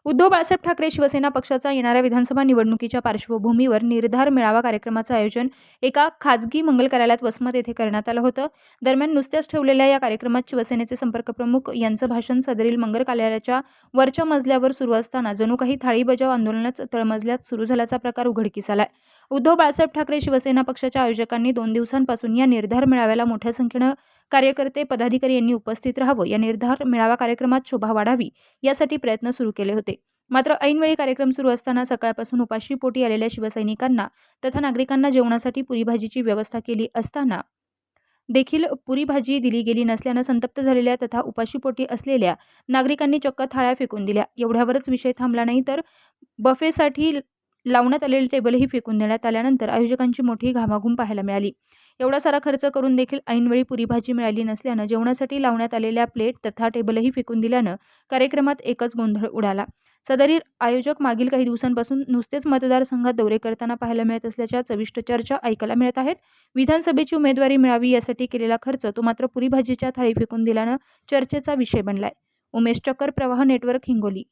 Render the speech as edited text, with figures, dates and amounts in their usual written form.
उद्धव बाळासाहेब ठाकरे शिवसेना पक्षाचा येणाऱ्या विधानसभा निवडणुकीच्या पार्श्वभूमीवर निर्धार मेळावा कार्यक्रमाचं आयोजन एका खाजगी मंगल कार्यालयात वसमत येथे करण्यात आलं होतं. दरम्यान नुकत्याच ठेवलेल्या या कार्यक्रमात शिवसेनेचे संपर्कप्रमुख यांचं भाषण सदरील मंगल कार्यालयाच्या वरच्या मजल्यावर सुरू असताना जणू काही थाळी बजाव आंदोलनच तळमजल्यात सुरू झाल्याचा प्रकार उघडकीस आलाय. उद्धव बाळासाहेब ठाकरे शिवसेना पक्षाच्या आयोजकांनी 2 दिवसांपासून या निर्धार मेळाव्याला मोठ्या संख्येनं कार्यकर्ते पदाधिकारी यांनी उपस्थित राहावं, या निर्धार मेळावा कार्यक्रमात शोभा वाढावी यासाठी प्रयत्न सुरू केले होते. मात्र ऐनवेळी कार्यक्रम सुरू असताना सकाळपासून उपाशीपोटी आलेल्या शिवसैनिकांना तथा नागरिकांना जेवणासाठी पुरी भाजीची व्यवस्था केली असताना देखील पुरी भाजी दिली गेली नसल्यानं संतप्त झालेल्या तथा उपाशीपोटी असलेल्या नागरिकांनी चक्क थाळ्या फेकून दिल्या. एवढ्यावरच विषय थांबला नाही तर बफेसाठी लावण्यात आलेले टेबलही फेकून देण्यात आल्यानंतर आयोजकांची मोठी घामाघूम पाहायला मिळाली. एवढा सारा खर्च करून देखील ऐनवेळी पुरी भाजी मिळाली नसल्यानं जेवणासाठी लावण्यात आलेल्या प्लेट तथा टेबलही फेकून दिल्यानं कार्यक्रमात एकच गोंधळ उडाला. सदरील आयोजक मागील काही दिवसांपासून नुसतेच मतदारसंघात दौरे करताना पाहायला मिळत असल्याच्या चविष्ट चर्चा ऐकायला मिळत आहेत. विधानसभेची उमेदवारी मिळावी यासाठी केलेला खर्च तो मात्र पुरी भाजीच्या थाळी फेकून दिल्यानं चर्चेचा विषय बनलाय. उमेश चक्कर, प्रवाह नेटवर्क, हिंगोली.